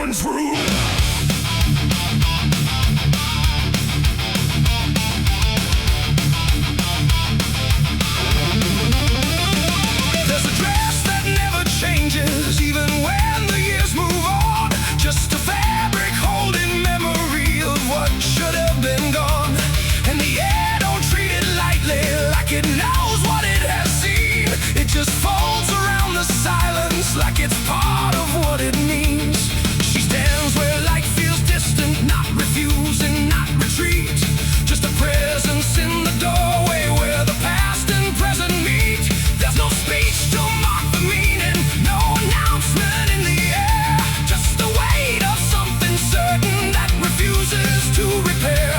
one's room. There's a dress that never changes, even when the years move on. Just a fabric holding memory of what should have been gone. And the air don't treat it lightly, like it knows what it has seen. It just folds around the silence like it's part of what it means. She stands where light feels distant, not refusing, not retreat. Just a presence in the doorway where the past and present meet. There's no speech to mark the meaning, no announcement in the air. Just the weight of something certain that refuses to repair.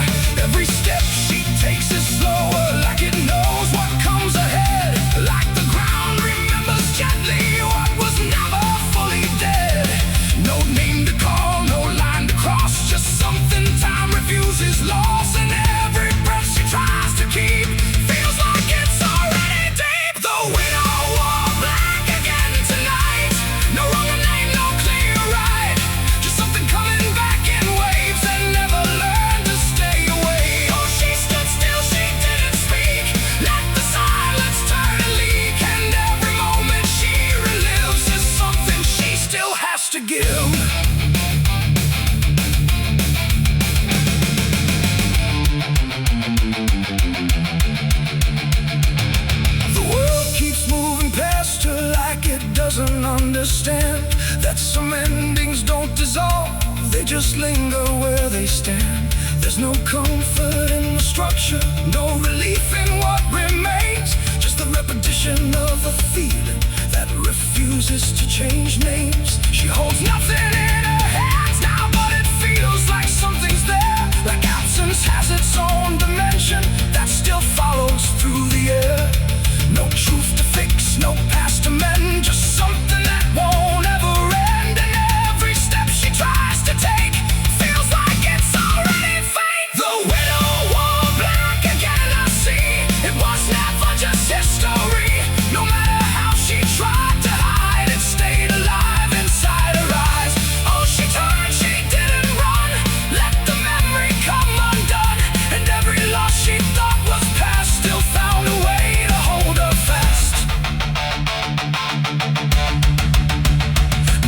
Every step she takes is slower, like it knows what comes ahead. Like the ground remembers gently what was never fully dead. No name to call, no line to cross, just something time refuses loss. And every breath she tries to keep feels like it's already deep. The widow wore black again tonight. No wrong name, no clear right. Just something coming back in waves and never learned to stay away. Oh, she stood still, she didn't speak. Let the silence turn and leak. And every moment she relives is something she still has to give. The world keeps moving past her like it doesn't understand that some endings don't dissolve, they just linger where they stand. There's no comfort in the structure, no relief in what remains. Just the repetition of a feeling that refuses to change names. She holds nothing in her hands now, but it feels like something's there. Like absence has its own dimension that still follows through the air. No truth to fix, no past to mend, just something that won't ever end. And every step she tries to take feels like it's already fate. The widow wore black again, I see. It was never just history. No matter how she tried to hide, it stayed alive inside her eyes. Oh, she turned, she didn't run. Let the memory come undone. And every loss she thought was past still found a way to hold her fast.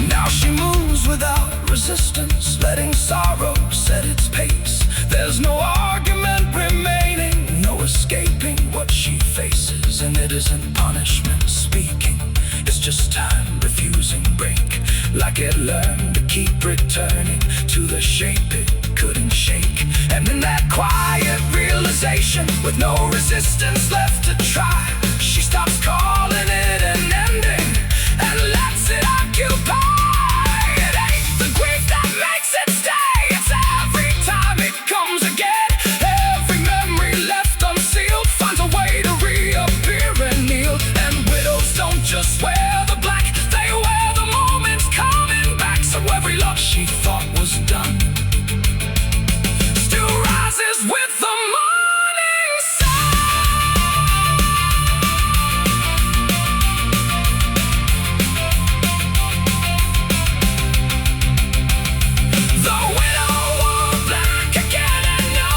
Now she moves without resistance, letting sorrow set its pace. There's no argument remaining, no escaping what she faces. And it isn't punishment speaking, it's just time refusing break. Like it learned to keep returning to the shape it couldn't shake. And in that quiet realization, with no resistance left to try, she stops calling it an ending and lets it occupy. It ain't the grief that makes it stay, it's every time it comes again. Every memory left unsealed finds a way to reappear and kneel. And widows don't just wear the black, they wear the moments coming back. So every loss she thought was done still rises with the morning sun. The widow wore black again, and no,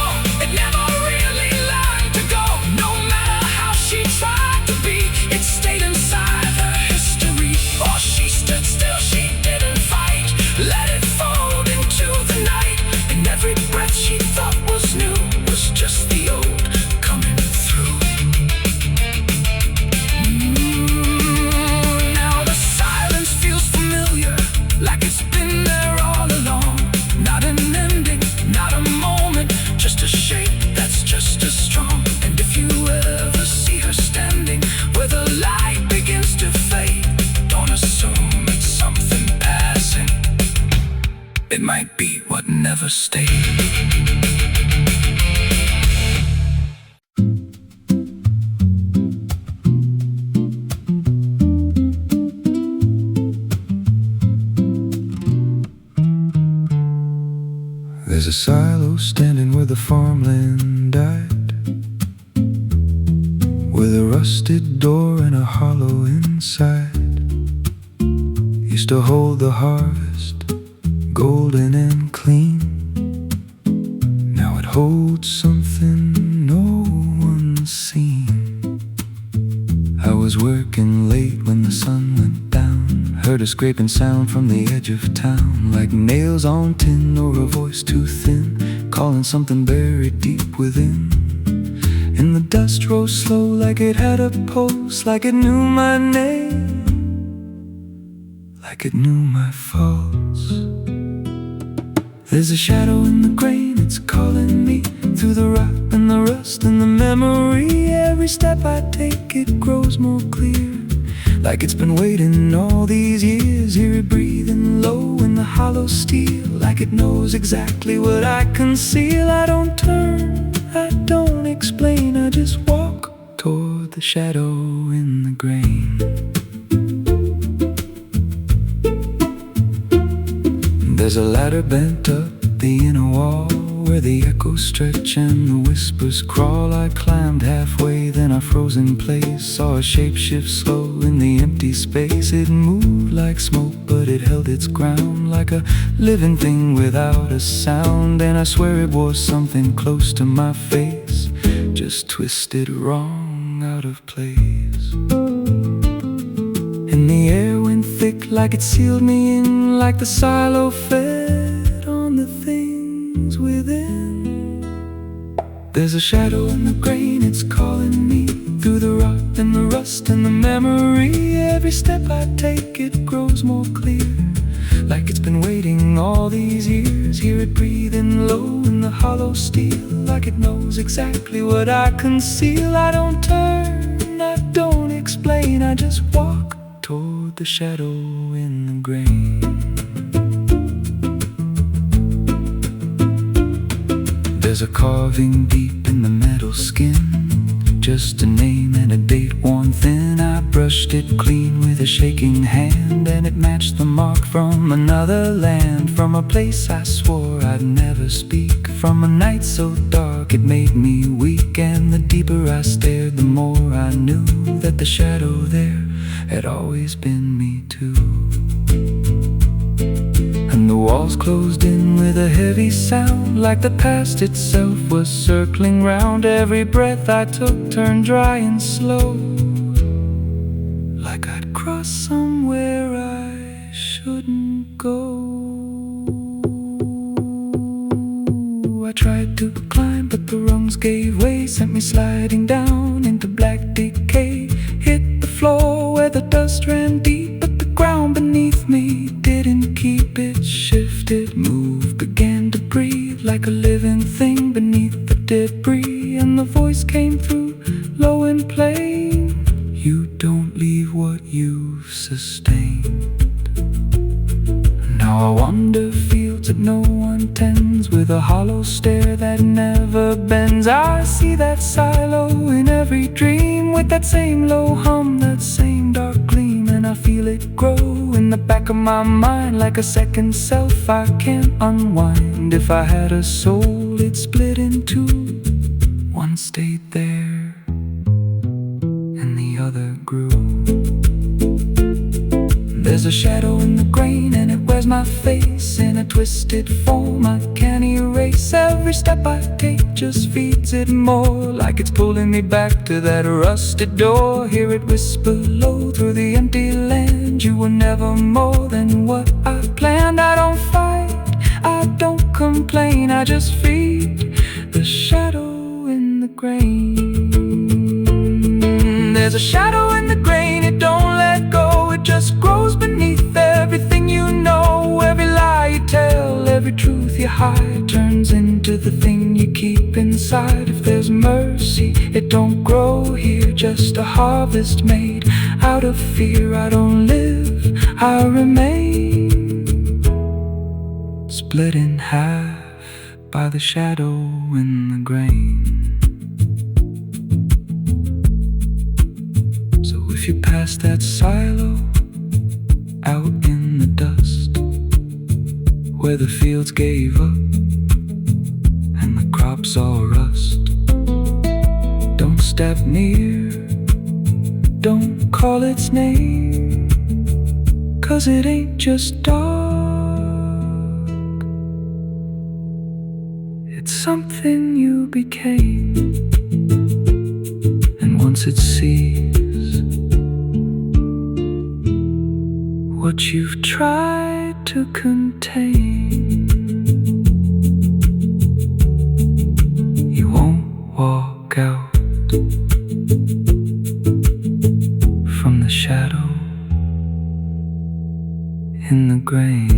it never really learned to go. No matter how she tried to be, it stayed inside her history. Or she stood still, she didn't fight. Let it fold into the night. And every breath she thought was new was just the old coming through. Now the silence feels familiar, like it's been there all along. Not an ending, not a moment, just a shape that's just as strong. And if you ever see her standing where the light begins to fade, don't assume it's something passing. It might be what never stayed. There's a silo standing where the farmland died, with a rusted door and a hollow inside. Used to hold the harvest, golden and clean. Now it holds something no one's seen. I was working late when the sun went down. Heard a scraping sound from the edge of town, like nails on tin or a voice too thin, calling something buried deep within. And the dust rose slow like it had a pulse, like it knew my name, like it knew my faults. There's a shadow in the grain, it's calling me through the rot and the rust and the memory. Every step I take, it grows more clear, like it's been waiting all these years. Hear it breathing low in the hollow steel, like it knows exactly what I conceal. I don't turn, I don't explain, I just walk toward the shadow in the grain. There's a ladder bent up the inner wall, where the echoes stretch and the whispers crawl. I climbed halfway, then I froze in place. Saw a shape shift slow in the empty space. It moved like smoke, but it held its ground, like a living thing without a sound. And I swear it was something close to my face, just twisted wrong, out of place. And the air went thick, like it sealed me in, like the silo fed on the things within. There's a shadow in the grain, it's calling me through the rot and the rust and the memory. Every step I take, it grows more clear, like it's been waiting all these years. Hear it breathing low in the hollow steel, like it knows exactly what I conceal. I don't turn, I don't explain, I just walk toward the shadow in the grain. There's a carving deep in the metal skin, just a name and a date worn thin. I brushed it clean with a shaking hand, and it matched the mark from another land, from a place I swore I'd never speak, from a night so dark it made me weak. And the deeper I stared, the more I knew that the shadow there had always been me too. And the walls closed in with a heavy sound, like the past itself was circling round. Every breath I took turned dry and slow, like I'd crossed somewhere I shouldn't go. I tried to climb, but the rungs gave way, sent me sliding down into black decay. Hit the floor where the dust ran deep, but the ground beneath me didn't keep. It shifted, moved, began to breathe, like a living thing beneath the debris. And the voice came through, low and plain: you don't leave what you've sustained. Now I wander fields that no one tends, with a hollow stare that never bends. I see that silo in every dream, with that same low hum, that same dark gleam. And I feel it grow in the back of my mind, like a second self I can't unwind. If I had a soul, it'd split in two. One stayed there, and the other grew. There's a shadow in the grain, and it wears my face in a twisted form I can't erase. Every step I take just feeds it more, like it's pulling me back to that rusted door. Hear it whisper low through the empty land: you were never more than what I planned. I don't fight, I don't complain, I just feed the shadow in the grain. There's a shadow in the grain, it don't let go, it just grows beneath everything you know. Every lie you tell, every truth you hide, turns into the thing you keep inside. If there's mercy, it don't grow here, just a harvest made out of fear. I don't live, I remain, split in half by the shadow in the grain. If you pass that silo out in the dust, where the fields gave up and the crops all rust, don't step near, don't call its name, 'cause it ain't just dark, It's something you became, and once it sees what you've tried to contain, you won't walk out from the shadow in the grain.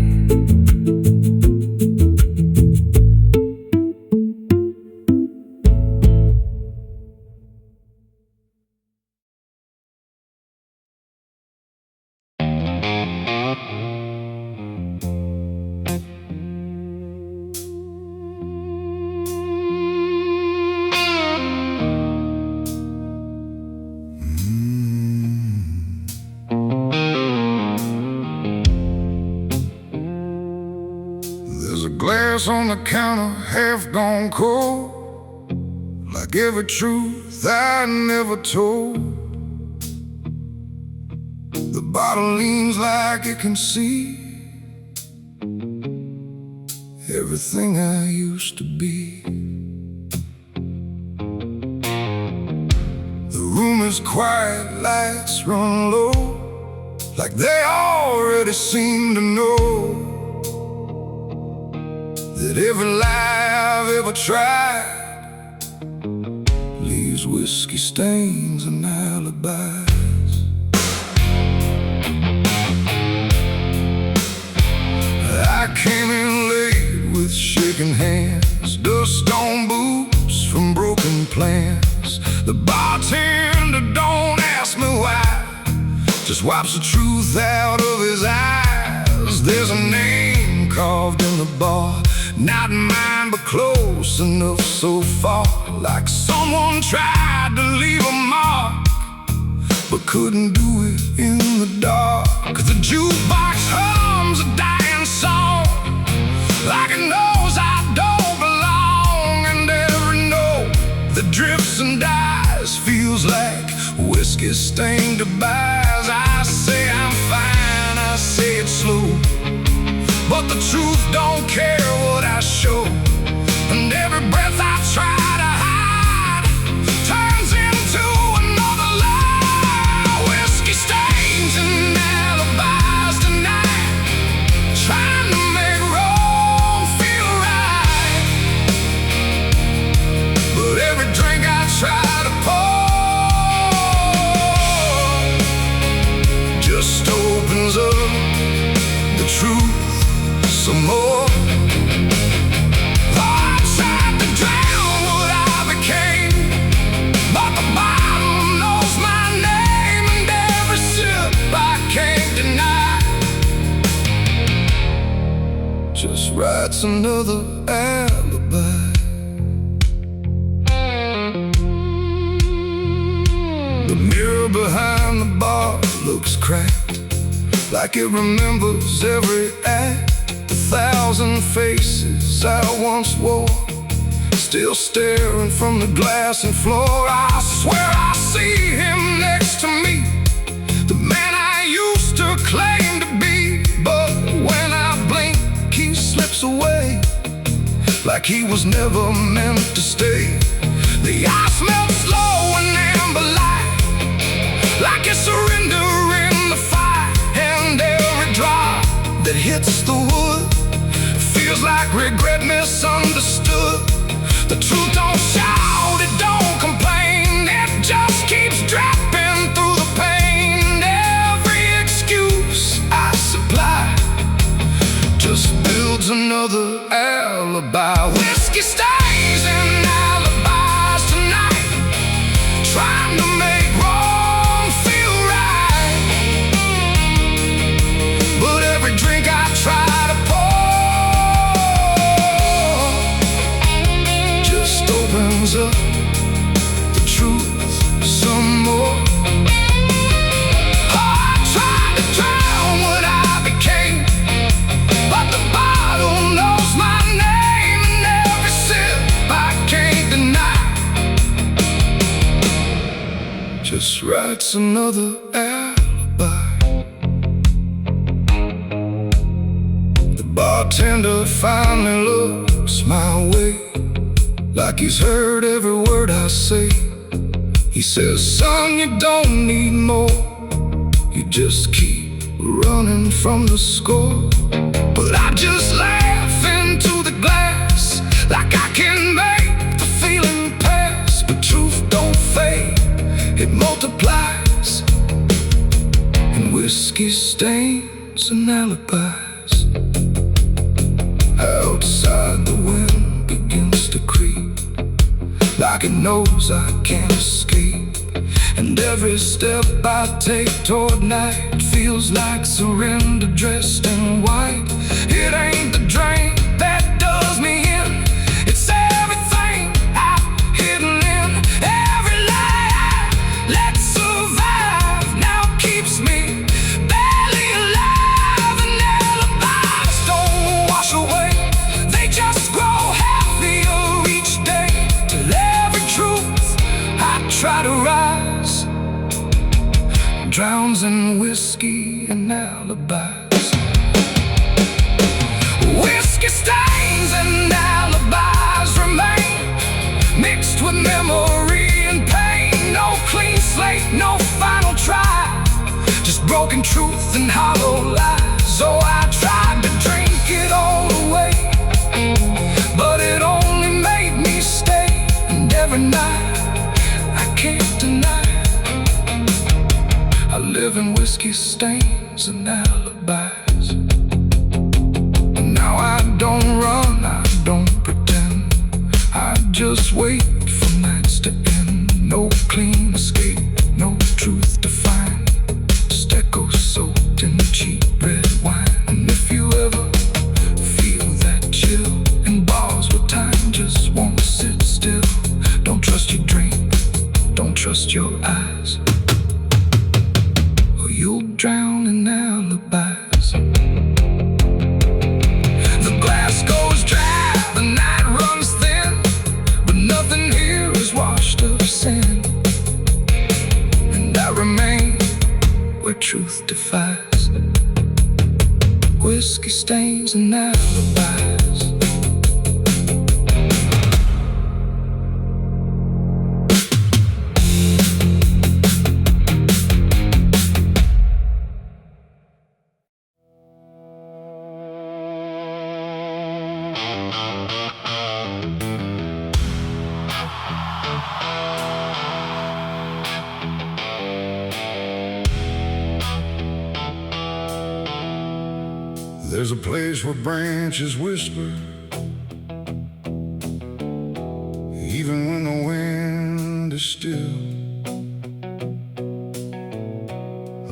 There's a glass on the counter, half gone cold, like every truth I never told. The bottle leans like it can see everything I used to be. The room is quiet, lights run low, like they already seem to know that every lie I've ever tried leaves whiskey stains and alibis. I came in late with shaking hands, dust on boots from broken plans. The bartender don't ask me why, just wipes the truth out of his eyes. There's a name carved in the bar, not mine but close enough so far, like someone tried to leave a mark but couldn't do it in the dark. The jukebox hums a dying song, like it knows I don't belong, and every note that drifts and dies feels like whiskey stained goodbyes. I say I'm fine, I say it slow, but the truth don't care what I show, and every breath I try to hide turns into another lie. Whiskey stains and alibis tonight, trying to make wrong feel right. But every drink I try to pour just opens up the truth some more. I tried to drown what I became, but the bottle knows my name, and every sip I can't deny just writes another alibi. The mirror behind the bar looks cracked, like it remembers every act. 1,000 faces I once wore, still staring from the glass and floor. I swear I see him next to me, the man I used to claim to be. But when I blink, he slips away, like he was never meant to stay. The ice melts slow and amber light, like it's surrendering the fire, and every drop that hits the wood feels like regret misunderstood. The truth don't shout, it don't complain, it just keeps dropping through the pain. Every excuse I supply just builds another alibi. Whiskey stains and alibis tonight, trying to make wrong feel right. But every drink I try to pour opens up the truth some more. I tried to drown what I became, but the bottle knows my name, and every sip I can't deny just writes another alibi. The bartender finally looks my way, like he's heard every word I say. He says, son, you don't need more. You just keep running from the score. But I just laugh into the glass, like I can make the feeling pass. But truth don't fade, it multiplies, and whiskey stains and alibis. Outside the wind begins to creep, like it knows I can't escape. And every step I take toward night feels like surrender dressed in white. It ain't the drink that does me in, it's everything I've hidden in. Every lie I let survive now keeps me barely alive. And alibis don't wash away, they just grow heavier each day. Till every truth I try to rise drowns in whiskey and alibis. Whiskey stains and alibis remain, mixed with memory and pain. No clean slate, no final try, just broken truth and hollow lies. So I tried to drink it all away, but it only made me stay. And every night I can't deny I live in whiskey stains and alibis. Now I don't run, I don't pretend, I just wait for nights to end. No clean escape, no truth to find, just echoes soaked in cheap red wine. And if you ever feel that chill in bars where time just won't sit still, don't trust your drink, don't trust your eyes, you'll drown in alibis. The glass goes dry, the night runs thin, but nothing here is washed of sin. And I remain where truth defies, whiskey stains and alibis. There's a place where branches whisper, even when the wind is still,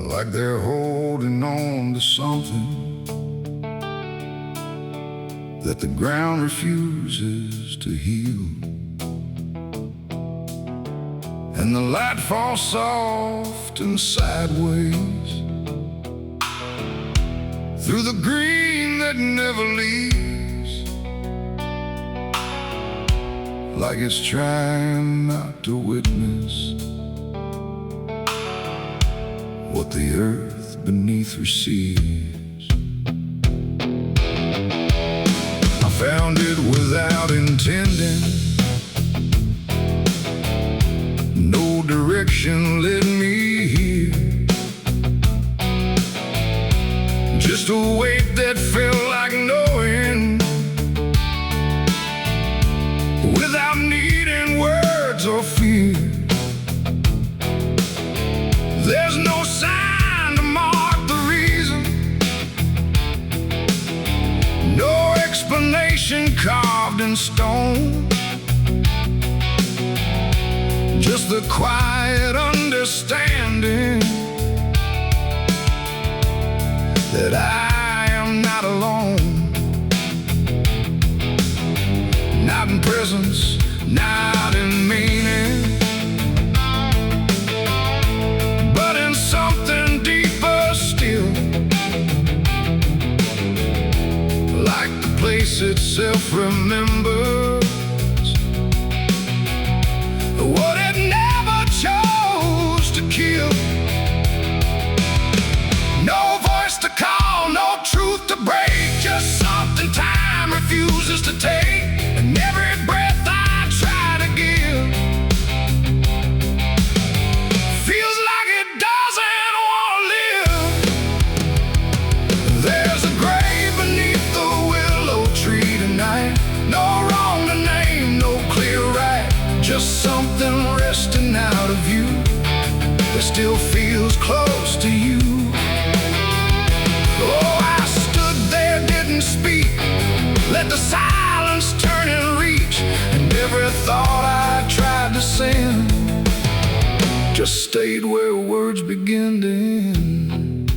like they're holding on to something that the ground refuses to heal. And the light falls soft and sideways through the green that never leaves, like it's trying not to witness what the earth beneath receives. I found it without intending, no direction led me here, just a weight that felt like knowing, without needing words or fear. There's no sign to mark the reason, no explanation carved in stone, just the quiet understanding that I am not alone. Not in presence, not in meaning, but in something deeper still, like the place itself remembers what it never chose to kill. No voice to call, no truth to break, just something time refuses to take. And every breath I try still feels close to you. Oh, I stood there, didn't speak, let the silence turn and reach, and every thought I tried to send just stayed where words begin to end.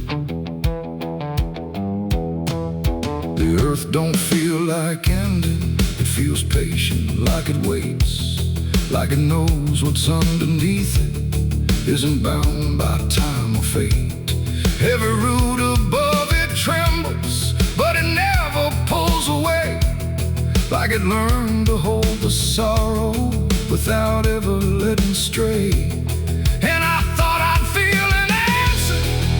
The earth don't feel like ending, it feels patient, like it waits, like it knows what's underneath it isn't bound by time or fate. Every root above it trembles, but it never pulls away, like it learned to hold the sorrow without ever letting stray. And I thought I'd feel an answer,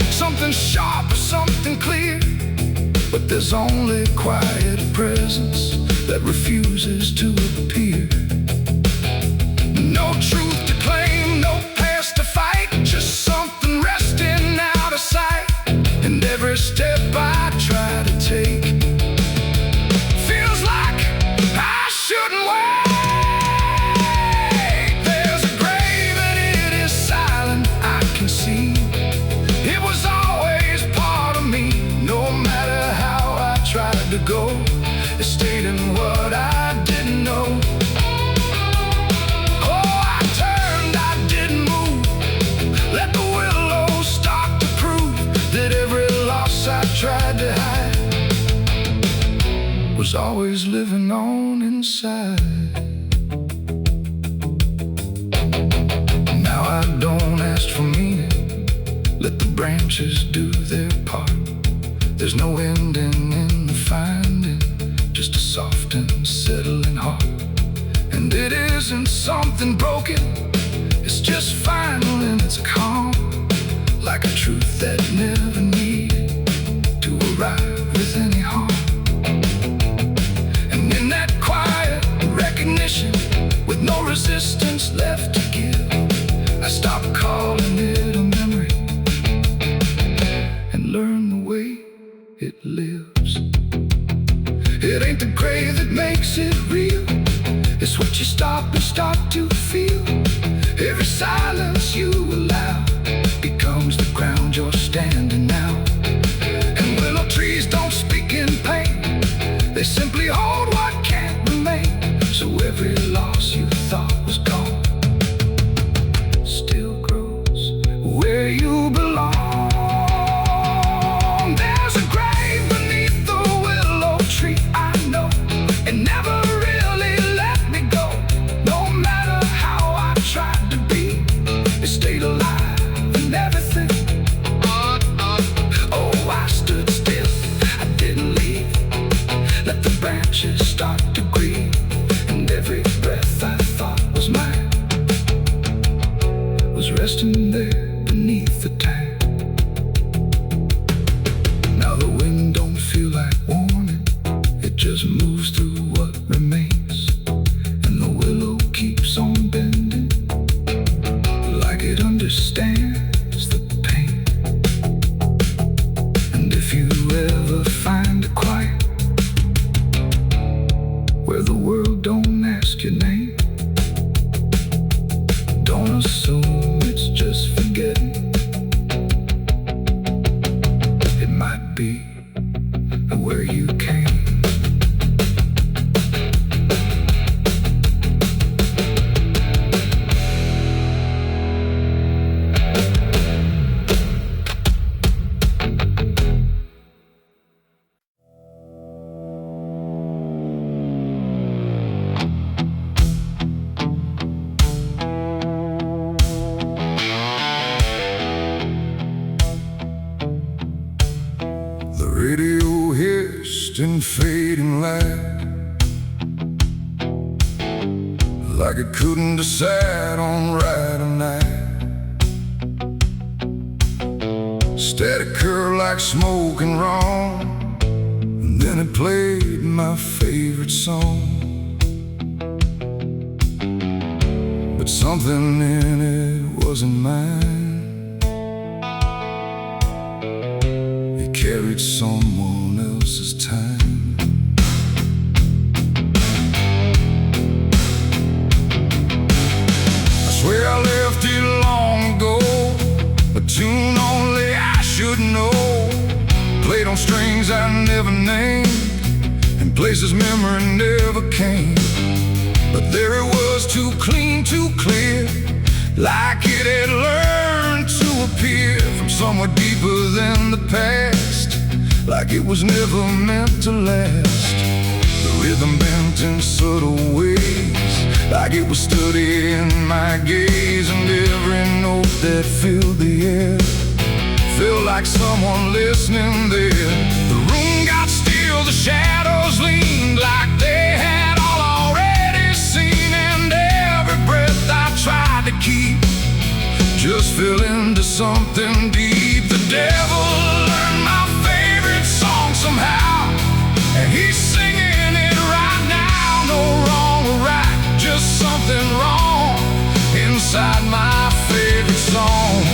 something sharp or something clear, but there's only quiet presence that refuses to appear. No truth to claim, no past to fight, just something resting out of sight. And every step I try to take feels like I shouldn't wait. There's a grave and it is silent, I can see. It was always part of me, no matter how I tried to go. It stayed in what I didn't know. I tried to hide was always living on inside. Now I don't ask for meaning, let the branches do their part. There's no ending in the finding, just a soft and settling heart. And it isn't something broken, it's just final and it's calm, like a truth that never needed to arrive with any harm. And in that quiet recognition, with no resistance left to give, I stopped calling it a memory and learned the way it lives. It ain't the gray that makes it real, it's what you stop and start to feel. Every silence you allow becomes the ground you're standing now. Trees don't speak in pain, they simply hold what can't remain. So every loss you thought was gone still grows where you belong. There's a grave beneath the willow tree, I know, it never really let me go. No matter how I tried to be, it stayed alive and everything. Oh, I stood still, let the branches start to grieve, and every breath I thought was mine was resting there beneath the tank. Now the wind don't feel like warning, it just moves through what remains, and the willow keeps on bending, like it understands the pain. And if you ever find a quiet where the world don't ask your name, don't assume it's just forgetting. It might be where you came. Radio hissed in fading light, like it couldn't decide on right or night. Static curl like smoke and wrong, and then it played my favorite song. But something in it wasn't mine. Carried someone else's time. I swear I left it long ago, played on strings I never named, and places memory never came. But there it was, too clean, too clear, like it had learned to appear from somewhere deeper than the past, like it was never meant to last. The rhythm bent in subtle ways, like it was studying my gaze, and every note that filled the air felt like someone listening there. The room got still, the shadows leaned like they had all already seen, and every breath I tried to keep just fell into something deep. The devil learned my favorite song somehow, and he's singing it right now. No wrong or right, just something wrong inside my favorite song.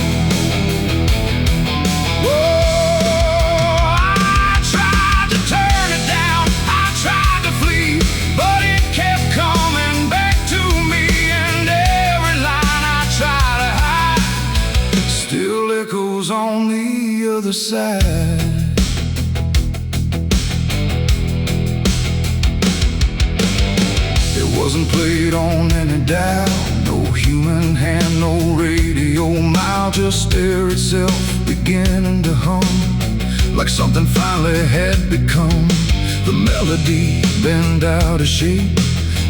On the other side, it wasn't played on any dial, no human hand, no radio mile, just air itself beginning to hum, like something finally had become. The melody bent out of shape,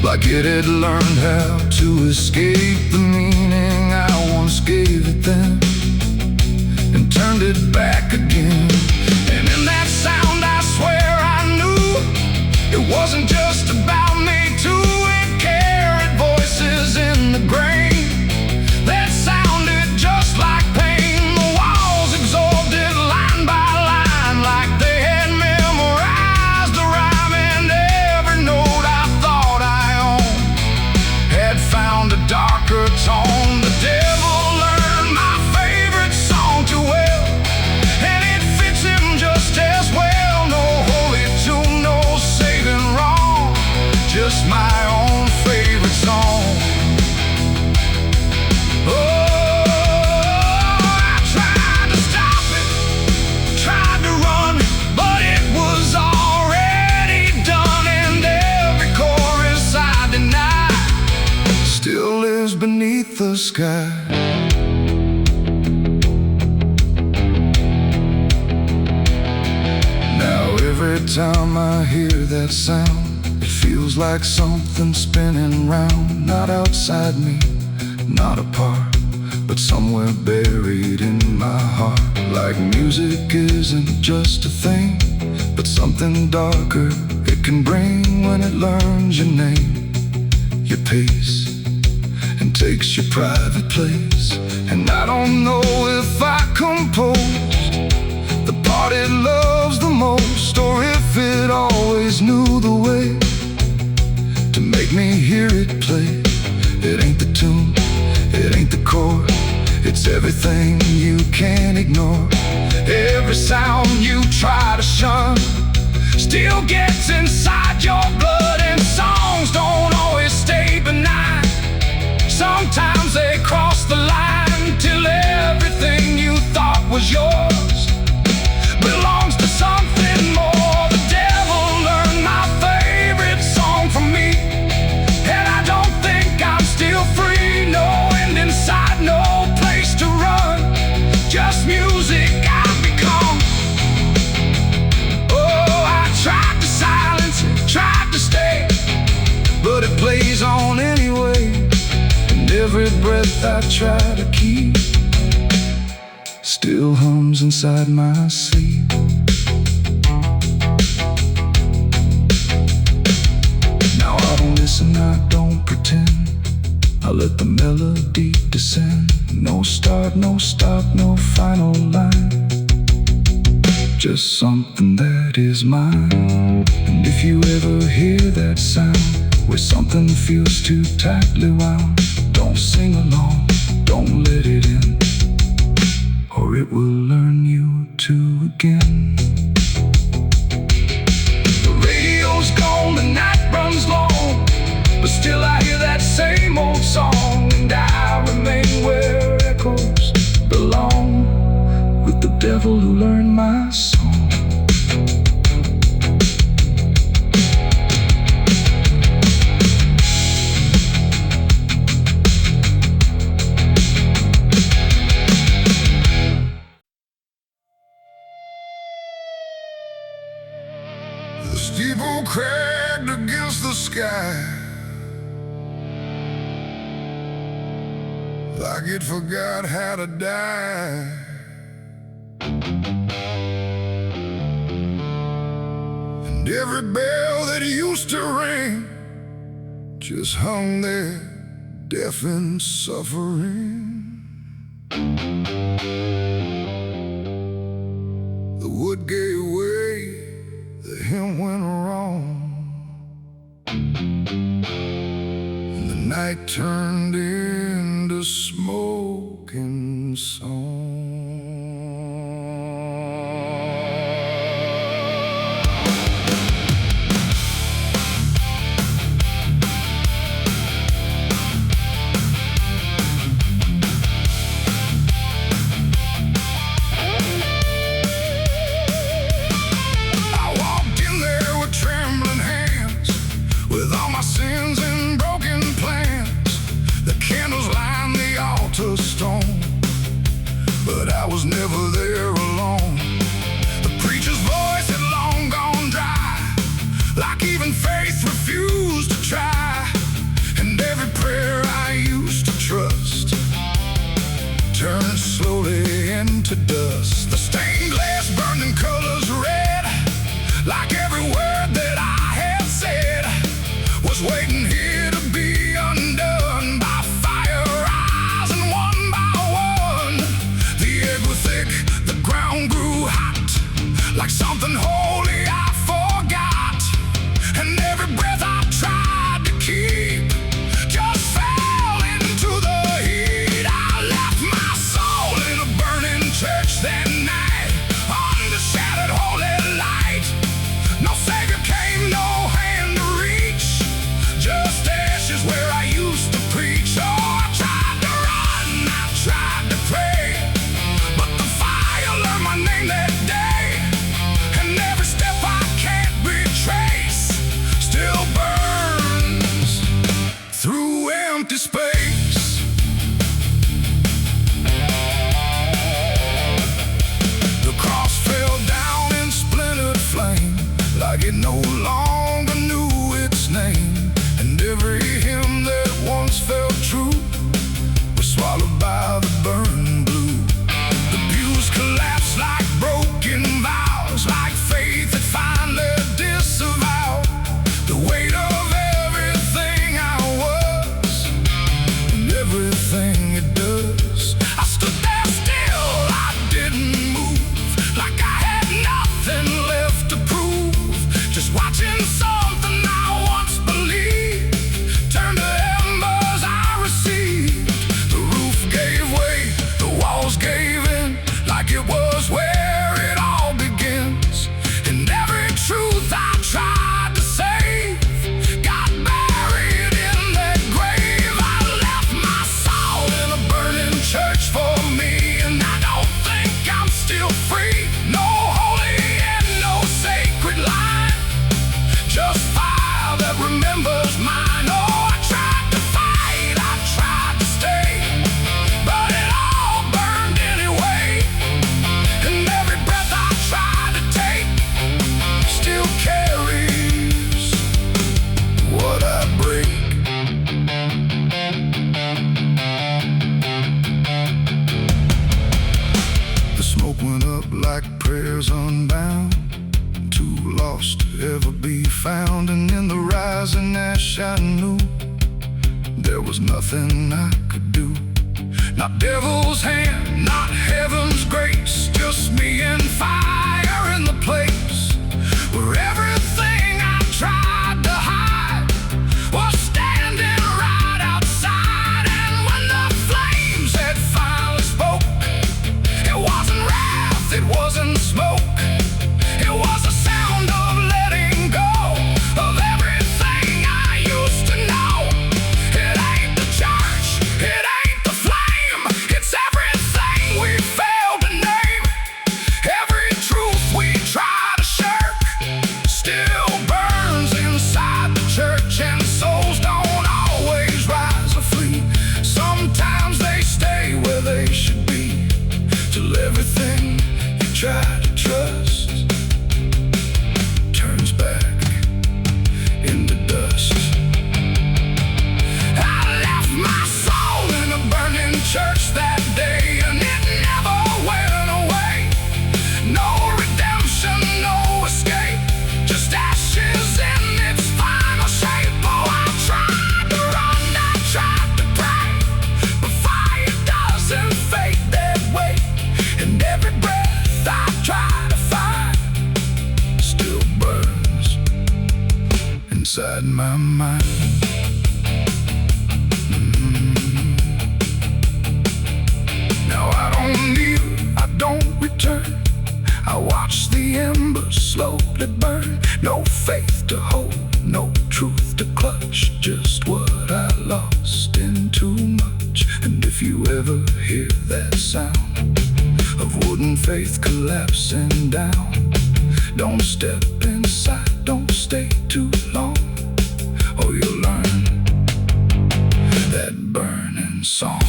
like it had learned how to escape the meaning I once gave it then, and turned it back again. And in that sound I swear I knew it wasn't just about me too. It carried voices in the grain that sounded just like pain. The walls absorbed it line by line, like they had memorized the rhyme, and every note I thought I owned had found a darker tone. The devil my own favorite song. Oh, I tried to stop it, tried to run, but it was already done, and every chorus I denied still lives beneath the sky. Now every time I hear that sound, it feels like something spinning round, not outside me, not apart, but somewhere buried in my heart. Like music isn't just a thing, but something darker it can bring when it learns your name, your pace, and takes your private place. And I don't know if I composed the part it loves the most, or if it always knew the way to make me hear it play. It ain't the tune, it ain't the chord, it's everything you can't ignore. Every sound you try to shun still gets inside your blood, and songs don't always stay benign. Sometimes they cross the line till everything you thought was yours belongs to something more. The devil learned my favorite song from me, and I don't think I'm still free. No end inside, no place to run, just music I've become. Oh, I tried to silence it, tried to stay, but it plays on anyway, and every breath I try to keep still hums inside my sleep. Now I don't listen, I don't pretend, I let the melody descend. No start, no stop, no final line, just something that is mine. And if you ever hear that sound where something feels too tightly wound, don't sing along, don't let it in, or it will learn you to again. The radio's gone, the night runs long, but still I hear that same old song, and I remain where echoes belong, with the devil who learned my song. sky, like it forgot how to die. And every bell that used to ring just hung there, deaf and suffering. The wood gave way, the hymn went wrong, and the night turned into smoking song. Sins and broken plans, the candles line the altar stone, but I was never there alone. The preacher's voice had long gone dry, like even faith refused to try. And every prayer I used to trust turned slowly into dust. The stained glass burned in colors red, like every word that I had said was waiting here to be undone by fire rising one by one. The air grew thick, the ground grew hot, like something holy I forgot. And every breath I tried to keep just fell into the heat. I left my soul in a burning church that night, under shattered holy light. No savior came, no hand to reach, just ashes where I used to preach. Oh, I tried to run, I tried to pray, but the fire learned my name that day. And every step I can't retrace still burns through empty space. The cross fell down in splintered flame, like it no longer knew its name. And every hymn that once felt true was swallowed by the burning blue. The pews collapsed like broken vows, like faith that finally disavowed the weight of everything I was and everything it does. I stood there still, I didn't move, like I had nothing left to prove, just watching something I once believed turn to embers I received. The roof gave way, the walls gave in, like it was where it all begins. And every truth I tried to save got buried in that grave. I left my soul in a burning church for me, and I don't think I'm still free. No holy and no sacred line, just fire that remembers mine. Oh, I tried to fight, I tried to stay, but it all burned anyway. And every breath I tried to take still carries what I break. The smoke went up like prayers unbound, too lost to ever be found. And in the rising ash I knew there was nothing I could do. Not devil's hand, not heaven's grace, just me and fire in the place where everything I tried to hide was standing right outside. And when the flames had finally spoke, it wasn't wrath, it wasn't smoke, it was a sound of letting go of everything I used to know. It ain't the church, it ain't the flame, it's everything we failed to name. Every truth we try to shirk inside my mind. Now I don't kneel, I don't return. I watch the embers slowly burn. No faith to hold, no truth to clutch, just what I lost in too much. And if you ever hear that sound of wooden faith collapsing down, don't step inside, don't stay too long, or you'll learn that burning song.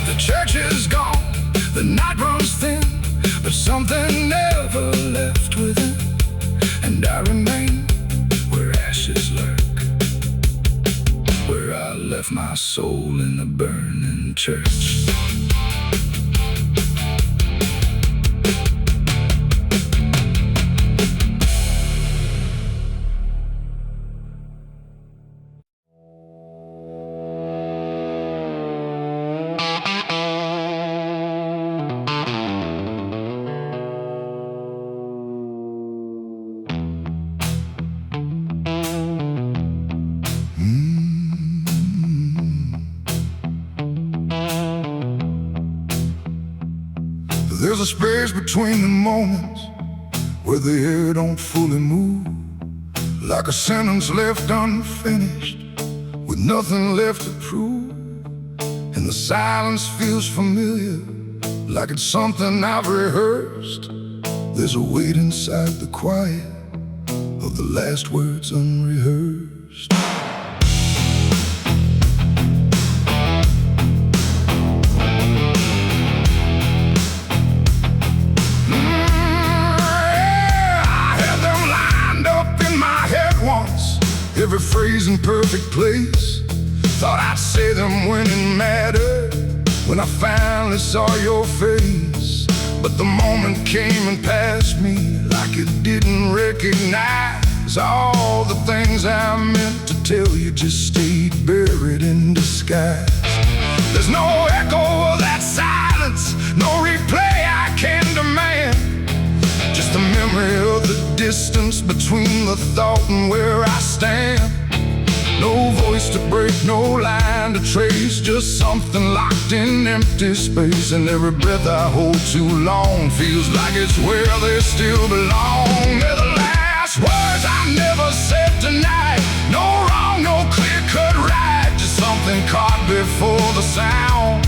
The church is gone, the night runs thin, but something never left within, and I remain where ashes lurk, where I left my soul in the burning church. There's a space between the moments where the air don't fully move, like a sentence left unfinished with nothing left to prove. And the silence feels familiar, like it's something I've rehearsed. There's a weight inside the quiet of the last words unrehearsed. Every phrase in perfect place. Thought I'd say them when it mattered, when I finally saw your face. But the moment came and passed me like it didn't recognize all the things I meant to tell you just stayed buried in disguise. There's no echo of that silence, no replay I can demand, just the memory of the distance between the thought and where I stand. No voice to break, no line to trace, just something locked in empty space. And every breath I hold too long feels like it's where they still belong. They're the last words I never said tonight. No wrong, no clear-cut right, just something caught before the sound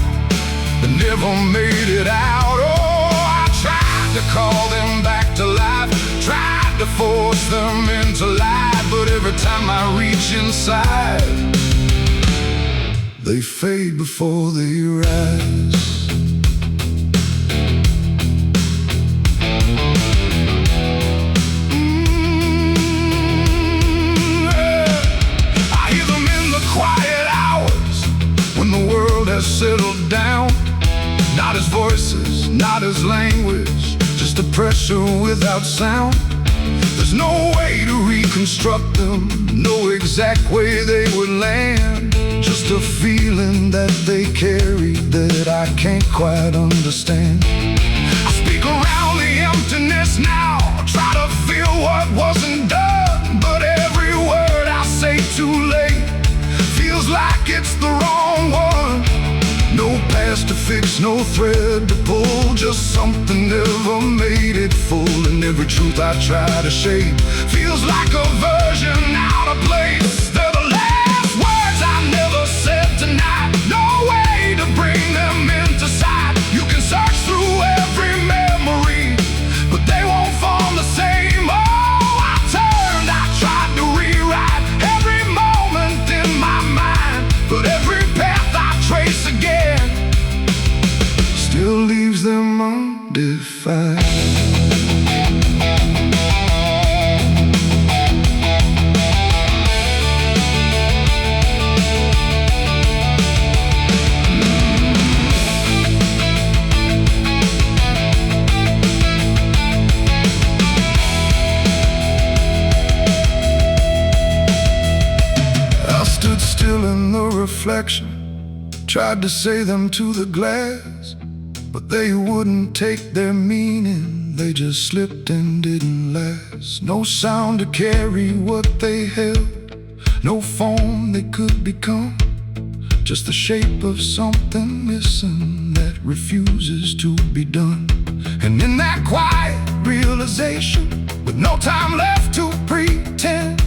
that never made it out. Oh, I tried to call them back to life, tried to force them into life, but every time I reach inside, they fade before they rise. I hear them in the quiet hours when the world has settled down. Not as voices, not as language, just a pressure without sound. There's no way to reconstruct them, no exact way they would land, just a feeling that they carry that I can't quite understand. I speak around the emptiness now, try to feel what wasn't done, but every word I say too late feels like it's the wrong one. No past to fix, no thread to pull, just something never made it full. And every truth I try to shape feels like a version out of place. They're the last words I never said tonight, no way to bring them into sight. You can search through every memory, but they won't form the same. Oh, I turned, I tried to rewrite every moment in my mind, but every path I trace again still leaves them undefined. I stood still in the reflection, tried to say them to the glass, but they wouldn't take their meaning. they just slipped and didn't last. No sound to carry what they held, no form they could become, just the shape of something missing that refuses to be done. And in that quiet realization, with no time left to pretend,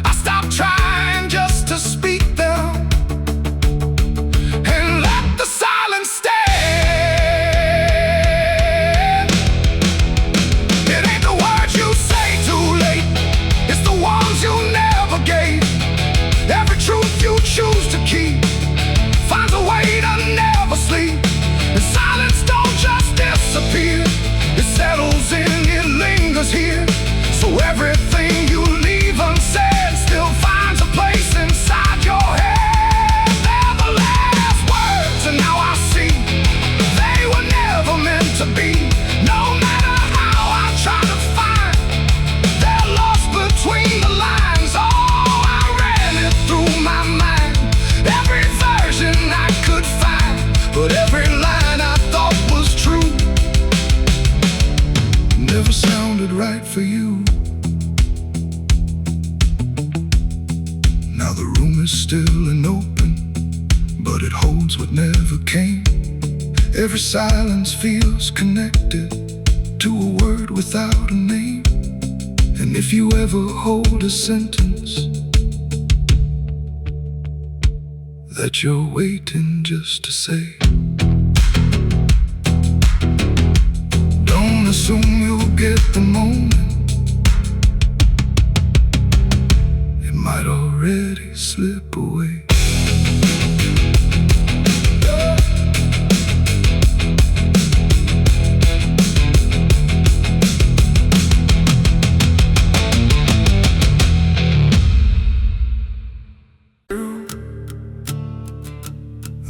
I stopped trying just to speak them and let the silence stand. It ain't the words you say too late, it's the ones you never gave. Every truth you choose to keep finds a way to never sleep. And silence don't just disappear, it settles in, it lingers here. So everything you leave unsaid still finds a place inside your head. They're the last words, and now I see they were never meant to be. No matter how I try to find, they're lost between the lines. Oh, I ran it through my mind, every version I could find, but every line I thought was true never sounded right for you. Now the room is still and open, but it holds what never came. Every silence feels connected to a word without a name. And if you ever hold a sentence that you're waiting just to say, don't assume you'll get the moment, it might already slip away.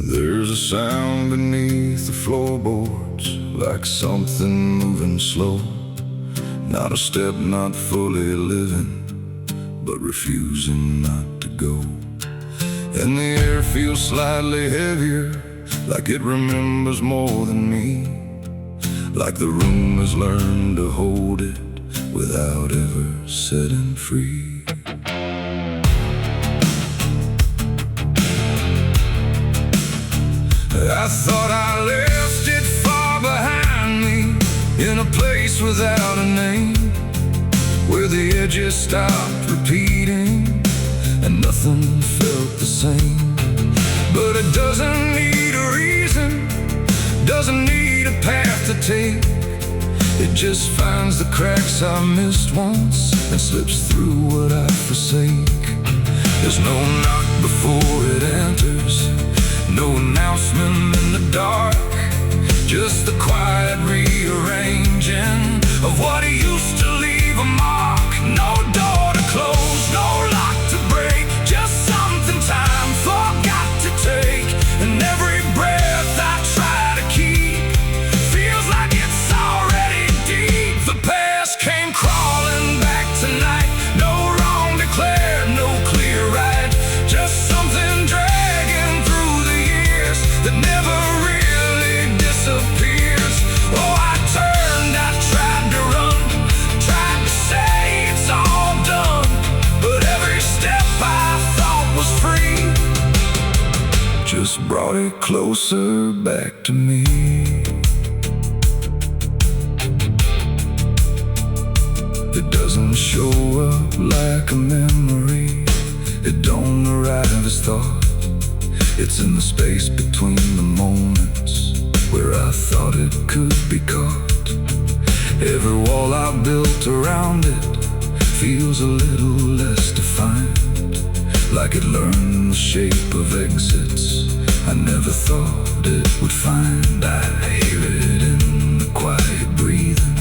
There's a sound beneath the floorboards, like something moving slow. Not a step, not fully living, but refusing not to go. And the air feels slightly heavier, like it remembers more than me, like the room has learned to hold it without ever setting free. I thought I left it far behind me, in a place without a name, where the edges stopped repeating and nothing felt the same. But it doesn't need a reason, doesn't need a path to take. It just finds the cracks I missed once and slips through what I forsake. There's no knock before it enters, no announcement in the dark, just the quiet rearranging of what used to leave a mark. No door to close, no lock to break, just something time forgot to take. And every breath I try to keep feels like it's already deep. The past came crawling back tonight, no wrong declared, no clear right, just something dragging through the years that never really disappears. Oh, I turned, I tried to run, tried to say it's all done, but every step I thought was free just brought it closer back to me. It doesn't show up like a memory, it don't arrive as thought. It's in the space between the moments where I thought it could be caught. Every wall I built around it feels a little less defined, like it learned the shape of exits I never thought it would find. I hear it in the quiet breathing,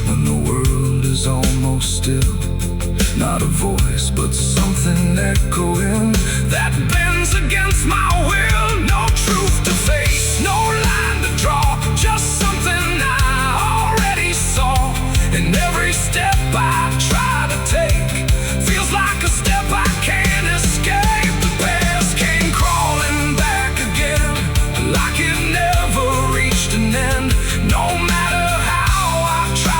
when the world is almost still. Not a voice, but something echoing that bends against my will. No truth to face, no line to draw, just something I already saw. And every step I try to take feels like a step I can't escape. The past came crawling back again, like it never reached an end. No matter how I try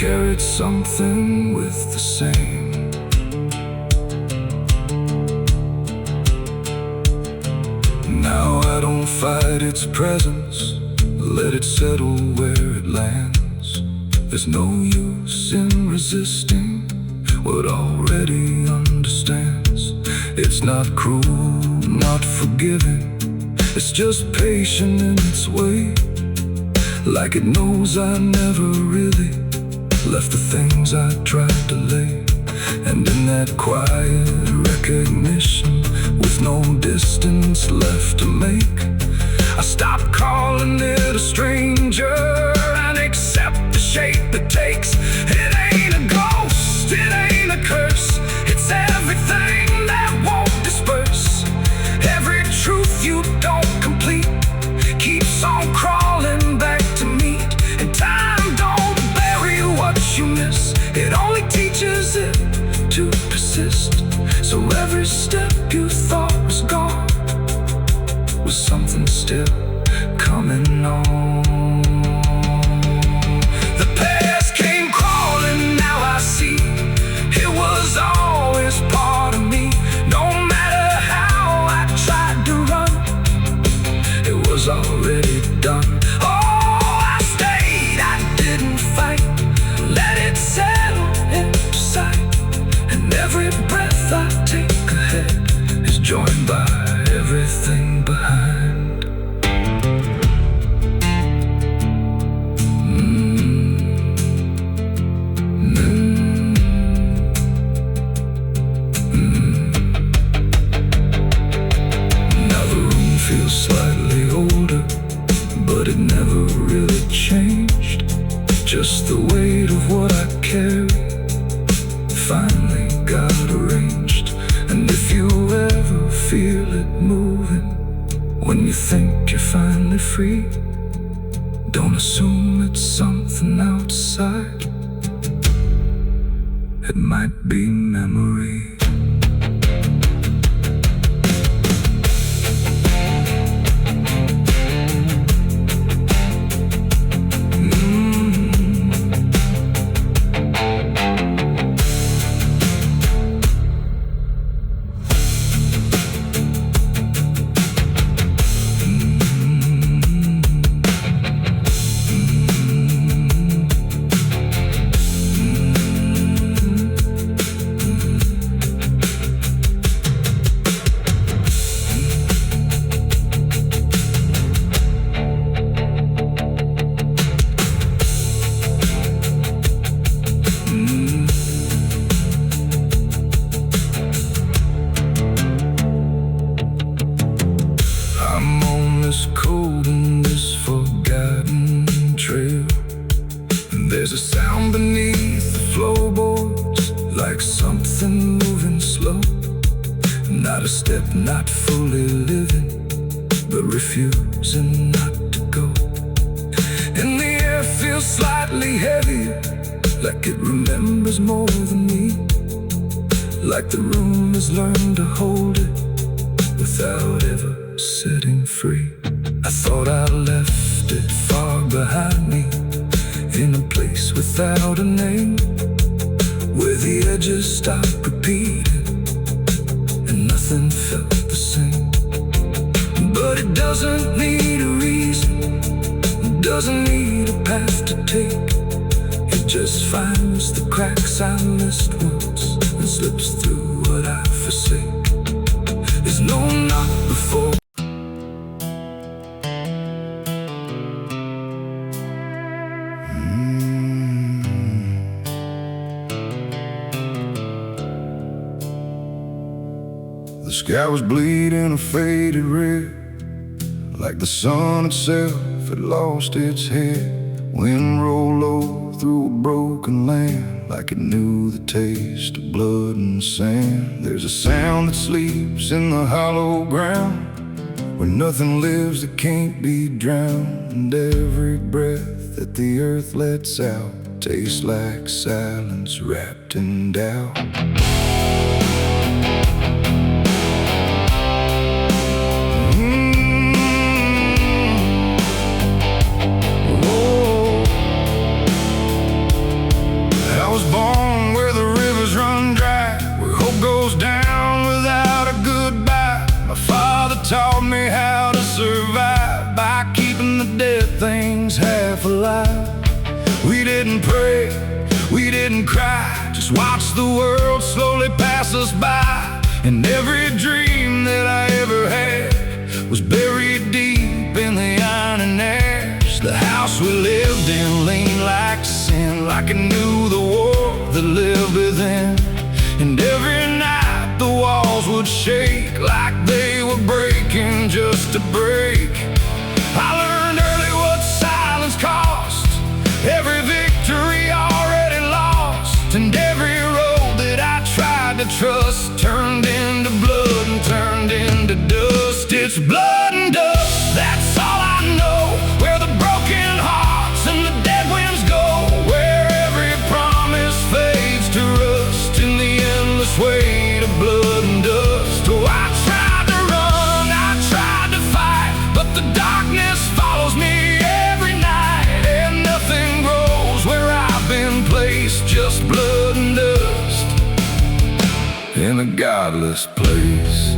carried something with the same. Now I don't fight its presence, let it settle where it lands. There's no use in resisting what already understands. It's not cruel, not forgiving, it's just patient in its way. Like it knows I never really left the things I tried to lay. And in that quiet recognition, with no distance left to make, I stop calling it a stranger and accept the shape it takes. It ain't a ghost, it ain't a curse, it's everything that won't disperse. Every truth you don't complete keeps on crawling back to meet. And time don't bury what you miss, it only teaches it to persist. So every step you thought was gone was something still coming on. The past came crawling, now I see it was always part of me. No matter how I tried to run, it was already done. Oh, I stayed, I didn't fight, let it settle into sight. And every breath I take ahead is joined by everything behind. Now the room feels slightly older, but it never really changed. Just the weight of what I carry finally got arranged. And if you ever feel it moving, when you think you're finally free, don't assume it's something outside. It might be memory. This cold and this forgotten trail, there's a sound beneath the floorboards, like something moving slow. Not a step, not fully living, but refusing not to go. And the air feels slightly heavier, like it remembers more than me. Like the room has learned to hold it without ever setting free. I thought I left it far behind me, in a place without a name, where the edges stopped repeating and nothing felt the same. But it doesn't need a reason, it doesn't need a path to take. It just finds the cracks I missed once and slips through what I forsake. There's no knock before. The sky was bleeding a faded red, like the sun itself had lost its head. Wind rolled low through a broken land, like it knew the taste of blood and sand. There's a sound that sleeps in the hollow ground, where nothing lives that can't be drowned. And every breath that the earth lets out tastes like silence wrapped in doubt. didn't cry, just watched the world slowly pass us by. And every dream that I ever had was buried deep in the iron and ash. The house we lived in leaned like sin, like it knew the war that lived within. And every night the walls would shake like they were breaking just to break. I learned early what silence cost, every victory already lost. And every road that I tried to trust turned into blood and turned into dust. It's blood and dust, that's all I know. Where the broken hearts and the dead winds go, where every promise fades to rust in the endless weight of blood and dust. Oh, I tried to run, I tried to fight, but the darkness follows me every night. And nothing grows where I've been placed, just blood and dust in a godless place.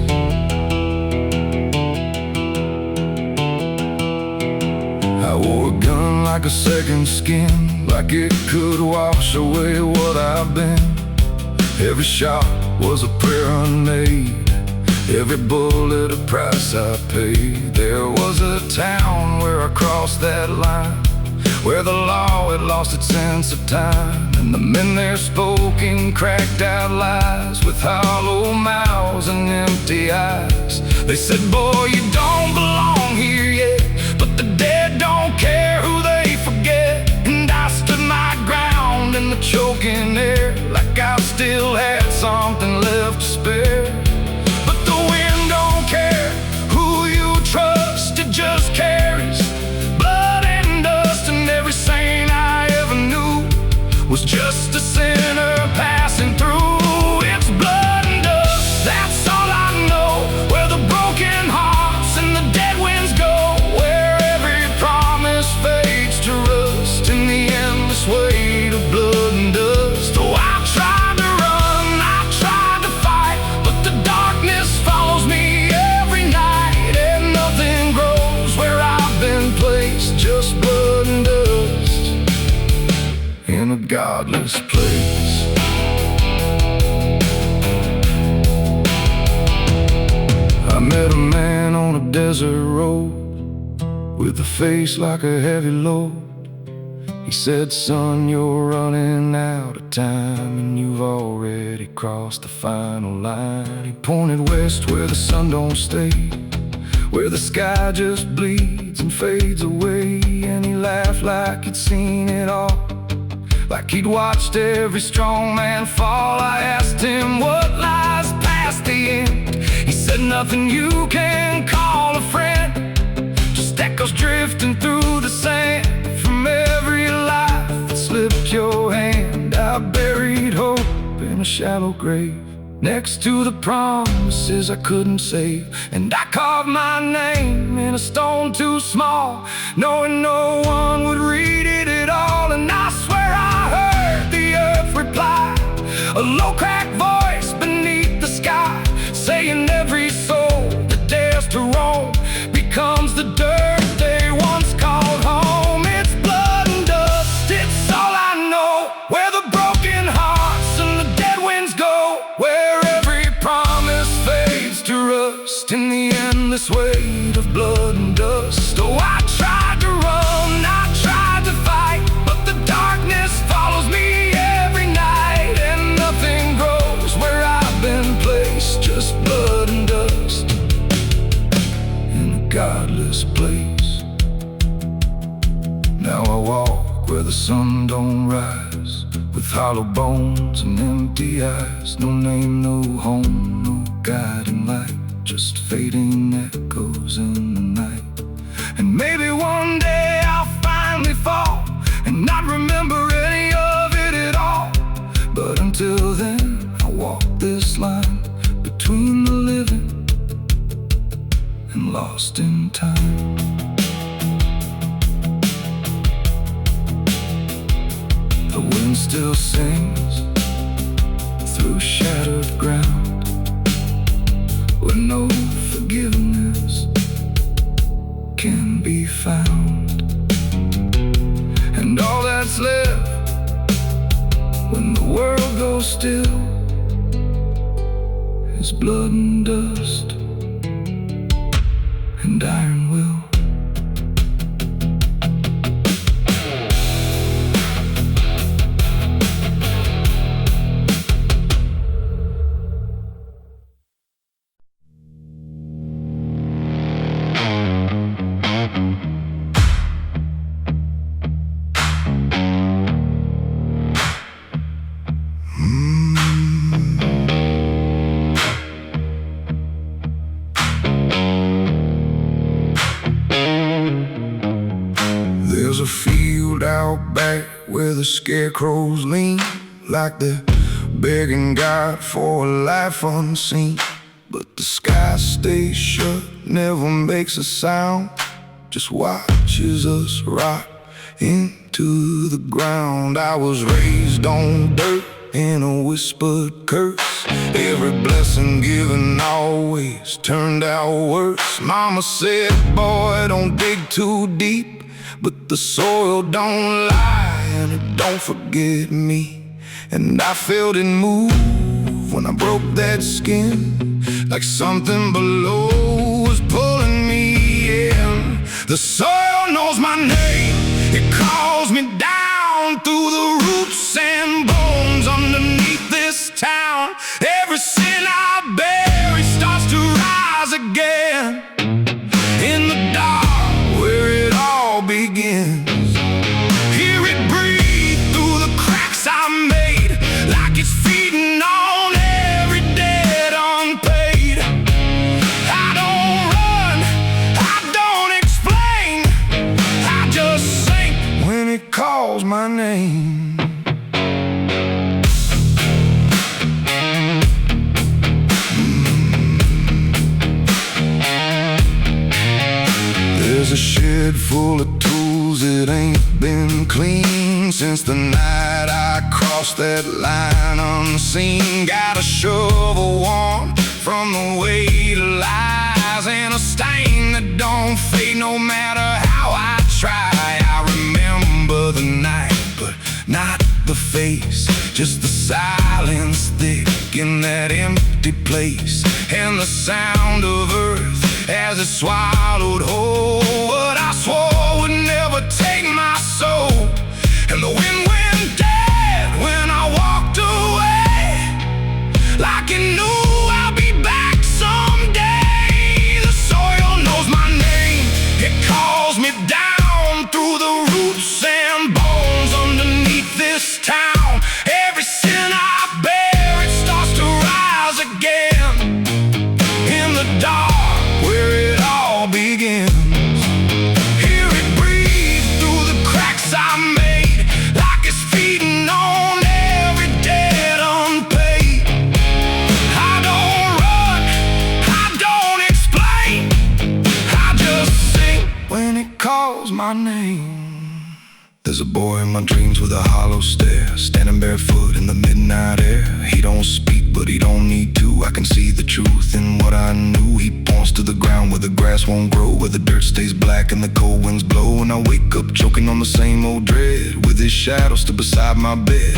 I wore a gun like a second skin, like it could wash away what I've been. Every shot was a prayer unmade, every bullet a price I paid. There was a town where I crossed that line, where the law had lost its sense of time. And the men there spoke in cracked out lies, with hollow mouths and empty eyes. They said, boy, you don't belong here yet, but the dead don't care who they forget. And I stood my ground in the choking air, like I still had something left to spare. But the wind don't care who you trust, it just carries blood and dust. And every saint I ever knew was just a sinner passing through. It's blood and dust, that's all I know. Where the broken hearts and the dead winds go, where every promise fades to rust in the endless weight of blood and dust. Oh, I tried to run, I tried to fight, but the darkness follows me every night. And nothing grows where I've been placed, just blood and dust in a godless place. I met a man on a desert road, with a face like a heavy load. He said, son, you're running out of time, and you've already crossed the final line. He pointed west where the sun don't stay, where the sky just bleeds and fades away. And he laughed like he'd seen it all, like he'd watched every strong man fall. I asked him what lies past the end. He said, nothing you can call a friend, just echoes drifting through the sand from every life that slipped your hand. I buried hope in a shallow grave, next to the promises I couldn't save. And I carved my name in a stone too small, knowing no one would read it at all. And I swear I heard the earth reply, a low cracked voice beneath the sky, saying every soul that dares to roam becomes the dirt they once called home. It's blood and dust, it's all I know. Where the broken hearts and the dead winds go, where every promise fades to rust in the endless weight of blood and dust. Oh, I tried to run, I tried to fight, but the darkness follows me every night. And nothing grows where I've been placed, just blood and dust in a godless place. Now I walk where the sun don't rise, with hollow bones and empty eyes. No name, no home, no guiding light, just fading echoes in the night. And maybe one day I'll finally fall and not remember any of it at all. But until then, I walk this line between the living and lost in time. The wind still sings through shattered ground, where no forgiveness can be found. And all that's left when the world goes still, is blood and dust and iron will. There's a field out back where the scarecrows lean, like they're begging God for a life unseen. But the sky stays shut, never makes a sound, just watches us rot into the ground. I was raised on dirt in a whispered curse. Every blessing given always turned out worse. Mama said, boy, don't dig too deep, but the soil don't lie and it don't forget me. And I felt it move when I broke that skin, like something below was pulling me in. The soil knows my name, it calls me down through the roots and bones underneath this town. Every sin I bear, it starts to rise again in the dark where it all begins. Hear it breathe through the cracks I made, like it's feeding on every debt unpaid. I don't run, I don't explain, I just sink when it calls my name. There's a shed full of tools that ain't been clean since the night I crossed that line unseen. Got a shovel worn from the weight of lies, and a stain that don't fade no matter how I try. I remember the night, but not the face, just the silence thick in that empty place, and the sound of earth as it swallowed whole what I swore would never take my soul. And the wind went dead when I walked away, like it knew I'll be back someday. The soil knows my name, it calls me down through the roots and bones underneath this town. Every sin I bear, it starts to rise again in the dark where it all begins. Hear it breathe through the cracks I made, like it's feeding on every debt unpaid. I don't run, I don't explain, I just sing when it calls my name. There's a boy in my dreams with a hollow stare, standing barefoot in the midnight air. He don't speak, but he don't need to. I can see the truth in what I knew. He points to the ground where the grass won't grow, where the dirt stays black and the cold winds blow. And I wake up choking on the same old dread, with his shadow still beside my bed.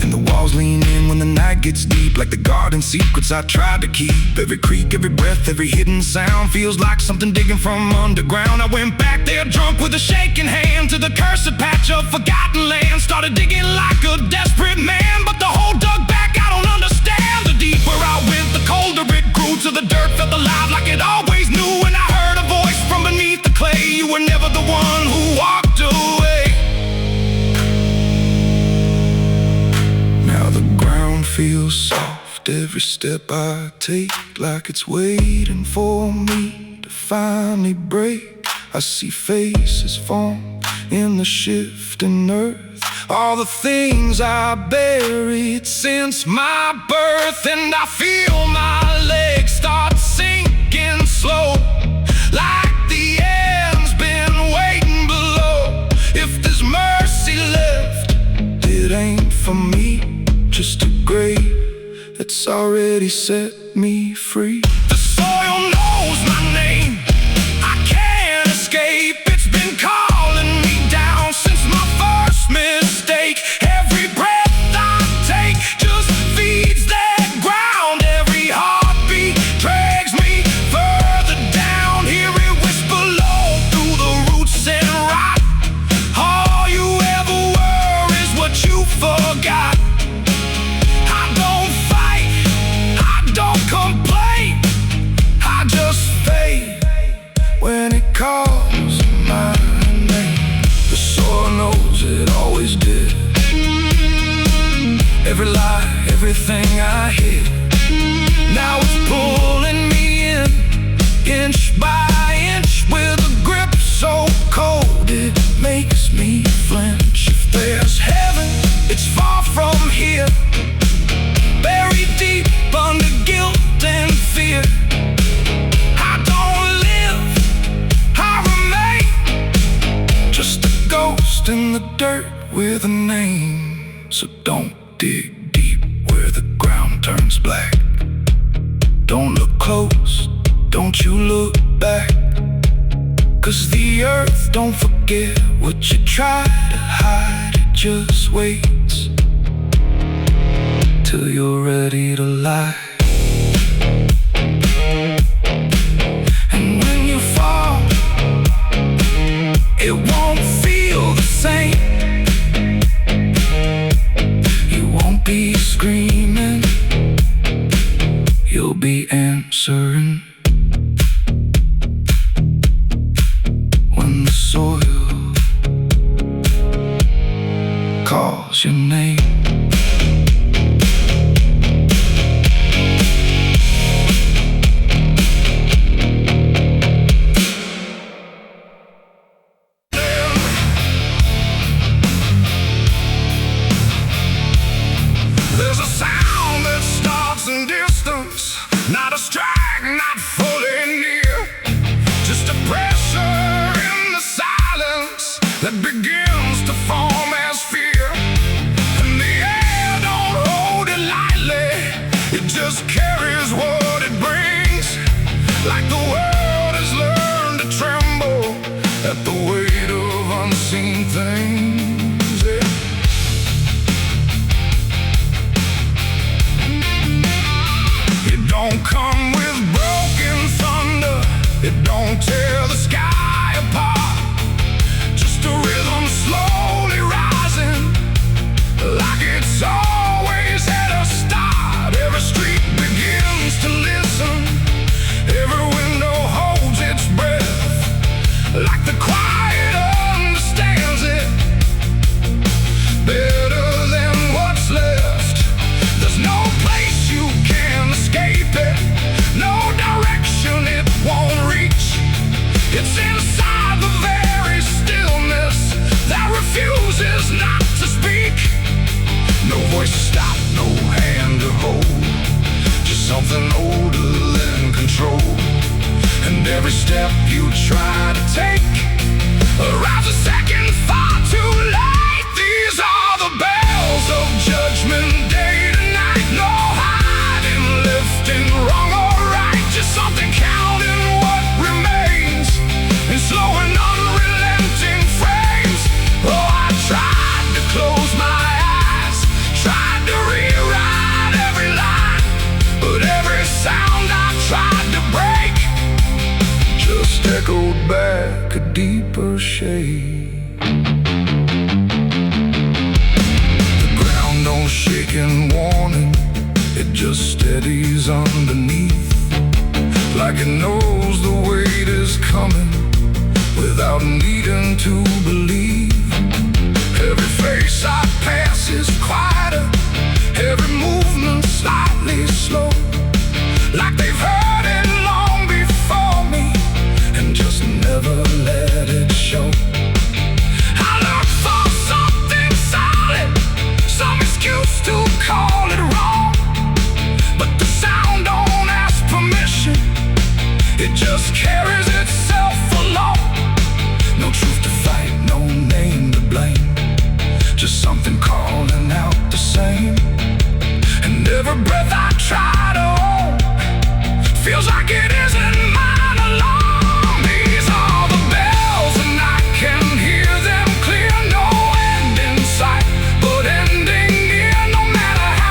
And the walls lean in when the night gets deep, like the garden secrets I tried to keep. Every creak, every breath, every hidden sound feels like something digging from underground. I went back there drunk with a shaking hand to the cursed patch of forgotten land. Started digging like a desperate man, but the hole dug back, I don't understand. The deeper I went, the colder it grew, till the dirt felt alive like it always knew. And I heard a voice from beneath the clay, you were never the one who walked away. Now the ground feels soft, every step I take, like it's waiting for me to finally break. I see faces form in the shifting earth, all the things I buried since my birth. And I feel my legs start sinking slow, like the end's been waiting below. If there's mercy left, it ain't for me, just a grave that's already set me free. The soil knows my name, I can't escape. It's been calling me down since my first mistake. Every breath I every lie, everything I hid. Now it's pulling me in, inch by inch, with a grip so cold it makes me flinch. If there's heaven, it's far from here, buried deep under guilt and fear. I don't live, I remain, just a ghost in the dirt with a name. So don't dig deep where the ground turns black. Don't look close, don't you look back, 'cause the earth don't forget what you try to hide. It just waits till you're ready to lie. And when you fall, it won't feel the same. You won't be screaming, you'll be answering. When the soil calls your name. There's a sound that starts in distance, not a strike, not fully near, just a pressure in the silence that begins to form as fear. And the air don't hold it lightly, it just carries what it brings, like the world has learned to tremble at the weight of unseen things. Yeah. It don't come with broken thunder, it don't tear the sky apart, just a rhythm slowly rising, like it's always at a start. Every street begins to listen, every window holds its breath, like the quiet understands it better than what's left. There's no place you can escape it, no direction it won't reach. It's inside the very stillness that refuses not to speak. No voice to stop, no hand to hold, just something older than control. And every step you try to take arrives a second far too late. These are the bells of judgment day to night. No hiding, lifting, wrong or right, just something counting what remains in slow and unrelenting frames. Oh, I tried to close my eyes, tried to rewrite every line, but every sound I tried to break just echoed back a deeper shade. The ground don't shake in warning, it just steadies underneath, like it knows the weight is coming without needing to believe. Every face I pass is quieter, every movement slightly slow, like they've heard it long before me and just never let it show. I look for something solid, some excuse to call it wrong, but the sound don't ask permission, it just carries itself along. No truth to fight, no name to blame, just something calling out the same. And every breath I try to hold feels like it isn't mine alone. These are the bells and I can hear them clear. No end in sight, but ending near. No matter how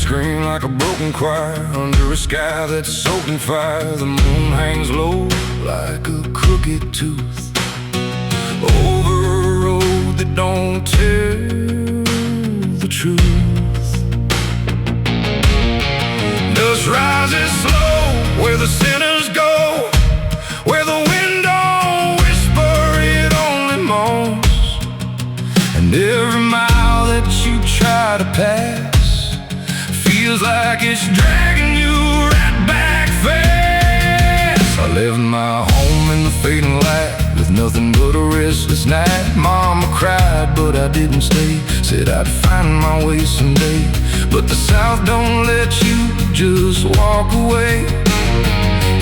scream like a broken choir under a sky that's soaked in fire. The moon hangs low like a crooked tooth over a road that don't tell the truth. Dust rises slow where the sinners go, where the wind don't whisper, it only moans. And every mile that you try to pass feels like it's dragging you right back fast. I left my home in the fading light with nothing but a restless night. Mama cried, but I didn't stay. Said I'd find my way someday. But the South don't let you just walk away.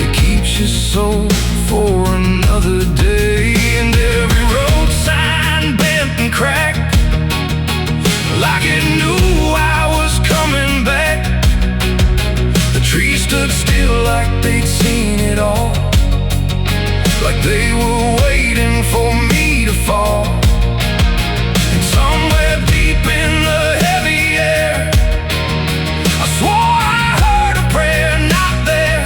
It keeps your soul for another day. And every road sign bent and cracked, like it knew I was coming back. The trees stood still like they'd seen it all, like they were waiting for me to fall. And somewhere deep in the heavy air, I swore I heard a prayer not there.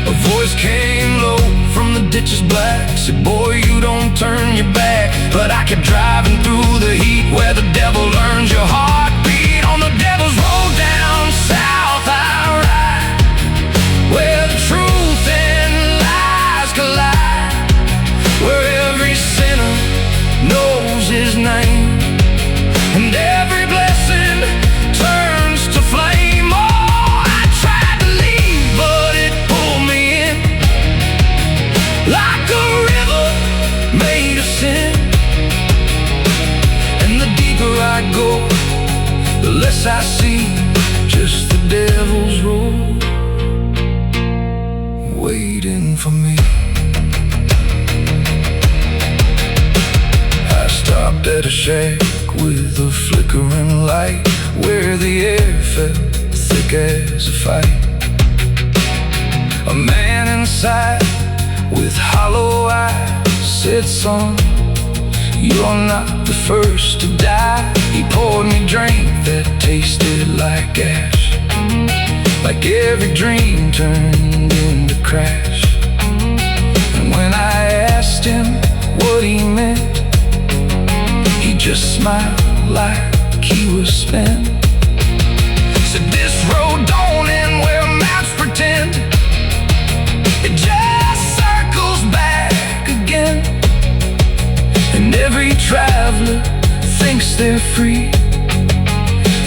A voice came low from the ditches black, said, boy, you don't turn your back. But I kept driving through the heat where the devil learns your heartbeat. On the devil's road down south I ride, where the truth and lies collide, where every sinner knows his name, and every blessing turns to flame. Oh, I tried to leave, but it pulled me in, like a river made of sin. And the deeper I go, the less I see, just the devil's road waiting for me. I stopped at a shack with a flickering light, where the air felt thick as a fight. A man inside with hollow eyes said, son, you're not the first to die. He poured me a drink that tasted like ash, like every dream turned into crash. And when I asked him what he meant, he just smiled like he was spent. Said, this road don't end where maps pretend, it just circles back again. And every traveler thinks they're free,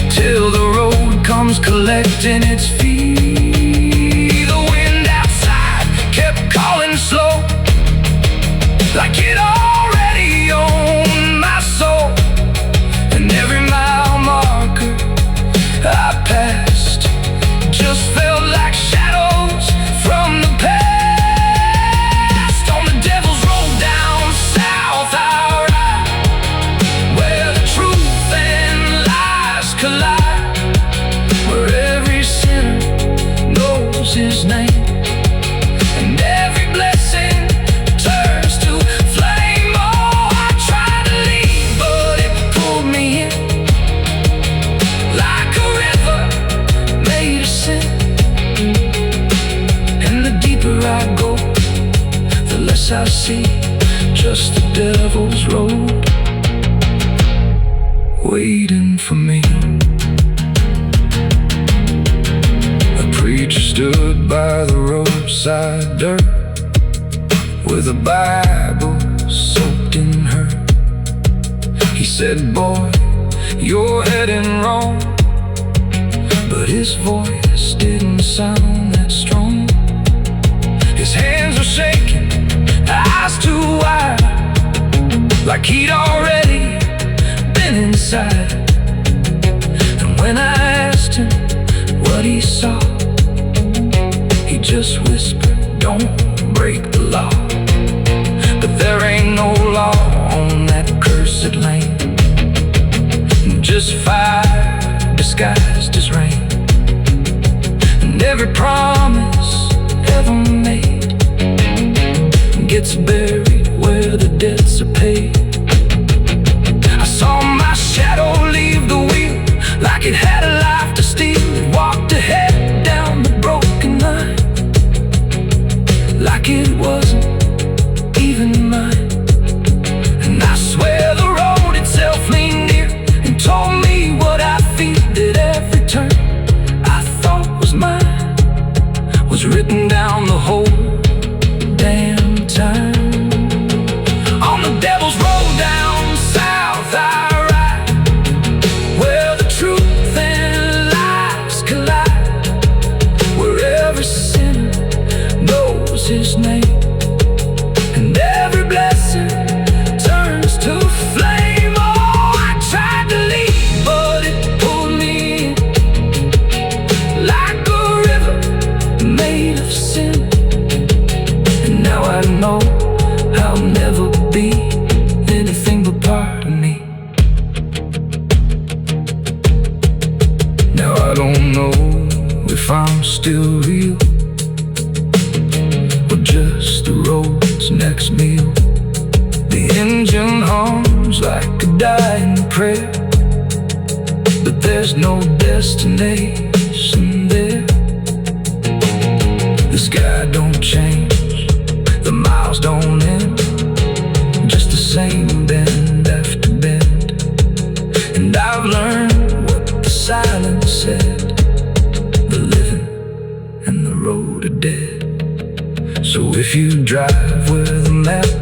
till the road comes collecting its fee. The wind outside kept calling slow, like it already owned my soul. And every mile marker I passed just felt like shadows from the past. On the devil's road down south I ride, where the truth and lies collide, where every sinner knows his name, and every blessing turns to flame. Oh, I tried to leave, but it pulled me in, like a river made of sin. And the deeper I go, the less I see, just the devil's road waiting for me. A preacher stood by the roadside dirt, with a Bible soaked in her. He said, boy, you're heading wrong. But his voice didn't sound that strong. His hands were shaking, eyes too wide, like he'd already been inside. And when I asked him what he saw, he just whispered, don't break the law. But there ain't no law on that cursed land, just fire disguised as rain. And every promise ever made gets buried where the debts are paid. I saw my shadow leave the wheel, like it had a life to steal. I don't know if I'm still real or just the road's next meal. The engine hums like a dying prayer, but there's no destination there. The sky don't change, the miles don't end, just the same bend after bend. And I've learned what the silence said: the living and the road are dead. So if you drive where the map